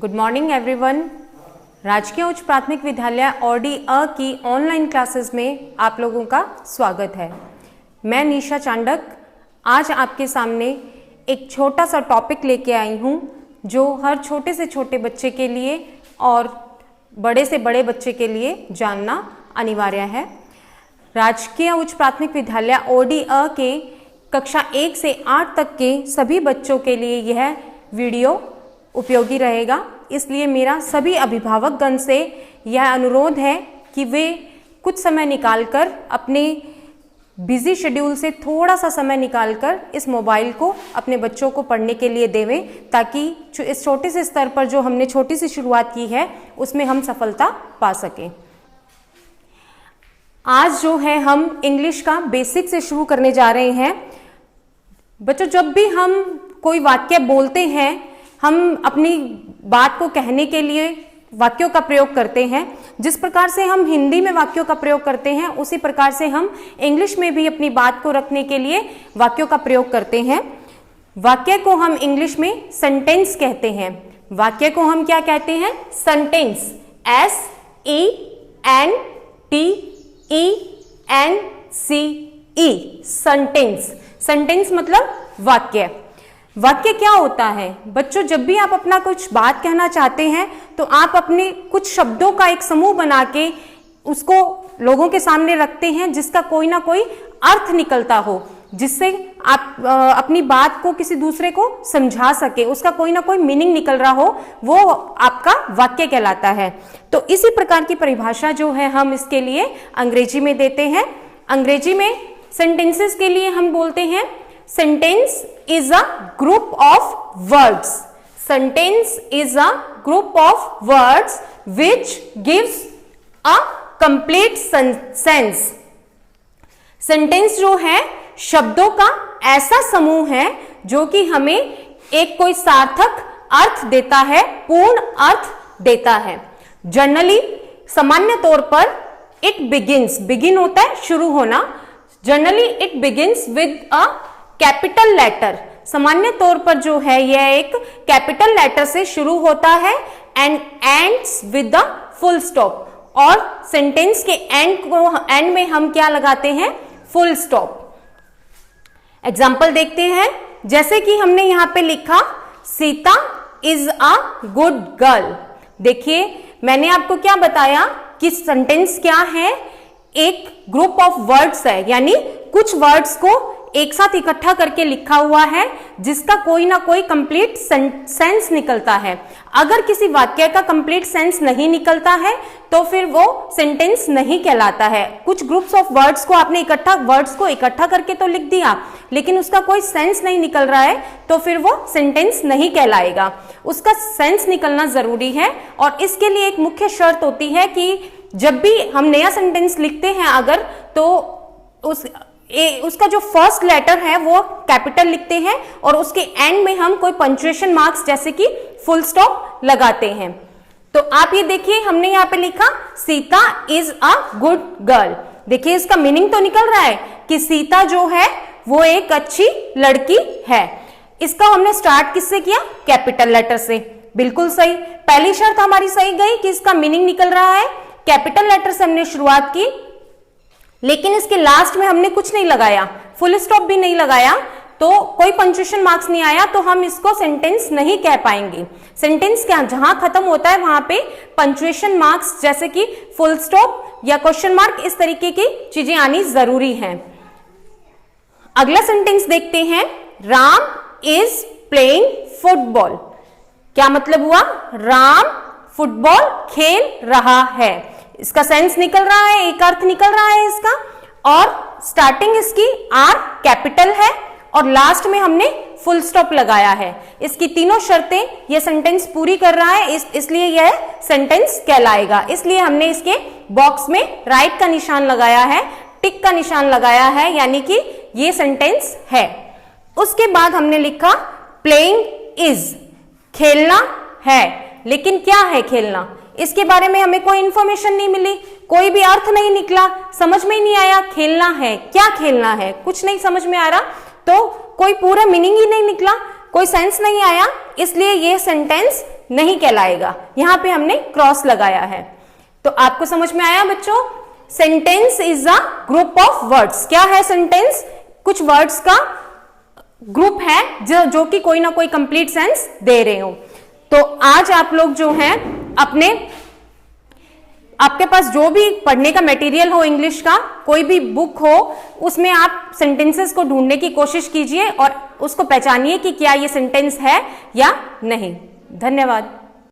Good morning everyone. राजकीय उच्च प्राथमिक विद्यालय औडी अ की ऑनलाइन क्लासेस में आप लोगों का स्वागत है। मैं निशा चांडक आज आपके सामने एक छोटा सा टॉपिक लेके आई हूँ जो हर छोटे से छोटे बच्चे के लिए और बड़े से बड़े बच्चे के लिए जानना अनिवार्य है। राजकीय उच्च प्राथमिक विद्यालय औडी अ के कक्षा 1 से 8 तक के सभी बच्चों के लिए यह वीडियो उपयोगी रहेगा, इसलिए मेरा सभी अभिभावक गण से यह अनुरोध है कि वे कुछ समय निकालकर अपने बिजी शेड्यूल से थोड़ा सा समय निकालकर इस मोबाइल को अपने बच्चों को पढ़ने के लिए देवें, ताकि इस छोटे से स्तर पर जो हमने छोटी सी शुरुआत की है उसमें हम सफलता पा सकें। आज जो है हम इंग्लिश का बेसिक से शुरू करने जा रहे हैं। बच्चों, जब भी हम कोई वाक्य बोलते हैं, हम अपनी बात को कहने के लिए वाक्यों का प्रयोग करते हैं। जिस प्रकार से हम हिंदी में वाक्यों का प्रयोग करते हैं, उसी प्रकार से हम इंग्लिश में भी अपनी बात को रखने के लिए वाक्यों का प्रयोग करते हैं। वाक्य को हम इंग्लिश में सेंटेंस कहते हैं। वाक्य को हम क्या कहते हैं? सेंटेंस। SENTENCE, sentence. सेंटेंस मतलब वाक्य। वाक्य क्या होता है बच्चों? जब भी आप अपना कुछ बात कहना चाहते हैं तो आप अपने कुछ शब्दों का एक समूह बना के उसको लोगों के सामने रखते हैं, जिसका कोई ना कोई अर्थ निकलता हो, जिससे आप अपनी बात को किसी दूसरे को समझा सके, उसका कोई ना कोई मीनिंग निकल रहा हो, वो आपका वाक्य कहलाता है। तो इसी प्रकार की परिभाषा जो है हम इसके लिए अंग्रेजी में देते हैं। अंग्रेजी में सेंटेंसेस के लिए हम बोलते हैं sentence is a group of words. Sentence is a group of words which gives a complete sense. Sentence जो है शब्दों का ऐसा समूह है जो कि हमें एक कोई सार्थक अर्थ देता है, पूर्ण अर्थ देता है। जनरली सामान्य तौर पर it begins, begin होता है शुरू होना। Generally it begins with a capital letter. सामान्य तौर पर जो है यह एक कैपिटल लेटर से शुरू होता है and ends with the full stop. और सेंटेंस के एंड में हम क्या लगाते हैं? Full stop. एग्जाम्पल देखते हैं। जैसे कि हमने यहां पे लिखा Sita is a good girl. देखिए, मैंने आपको क्या बताया कि सेंटेंस क्या है? एक ग्रुप ऑफ वर्ड्स है, यानी कुछ वर्ड्स को एक साथ इकट्ठा करके लिखा हुआ है, जिसका कोई ना कोई कंप्लीट सेंस निकलता है। अगर किसी वाक्य का कंप्लीट सेंस नहीं निकलता है तो फिर वो सेंटेंस नहीं कहलाता है। कुछ ग्रुप्स ऑफ वर्ड्स को आपने वर्ड्स को इकट्ठा करके तो लिख दिया, लेकिन उसका कोई सेंस नहीं निकल रहा है तो फिर वो सेंटेंस नहीं कहलाएगा। उसका सेंस निकलना जरूरी है, और इसके लिए एक मुख्य शर्त होती है कि जब भी हम नया सेंटेंस लिखते हैं अगर, तो उसका जो फर्स्ट लेटर है वो कैपिटल लिखते हैं और उसके एंड में हम कोई पंक्चुएशन मार्क्स जैसे कि फुल स्टॉप लगाते हैं। तो आप ये देखिए, हमने यहाँ पे लिखा Sita is a good girl. देखिए, इसका मीनिंग तो निकल रहा है कि सीता जो है वो एक अच्छी लड़की है। इसका हमने स्टार्ट किससे किया? कैपिटल लेटर से। बिल्कुल सही, पहली शर्त हमारी सही गई कि इसका मीनिंग निकल रहा है। कैपिटल लेटर से हमने शुरुआत की, लेकिन इसके लास्ट में हमने कुछ नहीं लगाया, फुल स्टॉप भी नहीं लगाया, तो कोई पंक्चुएशन मार्क्स नहीं आया, तो हम इसको सेंटेंस नहीं कह पाएंगे। सेंटेंस क्या, जहां खत्म होता है वहां पे पंक्चुएशन मार्क्स जैसे कि फुल स्टॉप या क्वेश्चन मार्क, इस तरीके की चीजें आनी जरूरी है। अगला सेंटेंस देखते हैं। Ram is playing football. क्या मतलब हुआ? राम फुटबॉल खेल रहा है। इसका सेंस निकल रहा है, एक अर्थ निकल रहा है इसका, और स्टार्टिंग इसकी आर कैपिटल है और लास्ट में हमने फुल स्टॉप लगाया है। इसकी तीनों शर्तें यह सेंटेंस पूरी कर रहा है, इसलिए यह सेंटेंस कहलाएगा। इसलिए हमने इसके बॉक्स में राइट का निशान लगाया है, टिक का निशान लगाया है, यानी कि यह सेंटेंस है। उसके बाद हमने लिखा प्लेइंग इज, खेलना है। लेकिन क्या है खेलना? इसके बारे में हमें कोई इंफॉर्मेशन नहीं मिली, कोई भी अर्थ नहीं निकला, समझ में ही नहीं आया खेलना है, क्या खेलना है, कुछ नहीं समझ में आ रहा, तो कोई पूरा मीनिंग ही नहीं निकला, कोई सेंस नहीं आया, इसलिए ये सेंटेंस नहीं कहलाएगा। यहां पे हमने क्रॉस लगाया है। तो आपको समझ में आया बच्चों? Sentence is a group of words. क्या है सेंटेंस? कुछ वर्ड्स का ग्रुप है जो कि कोई ना कोई कंप्लीट सेंस दे रहे हो। तो आज आप लोग जो हैं आपके पास जो भी पढ़ने का मटेरियल हो, इंग्लिश का कोई भी बुक हो, उसमें आप सेंटेंसेस को ढूंढने की कोशिश कीजिए और उसको पहचानिए कि क्या ये सेंटेंस है या नहीं। धन्यवाद।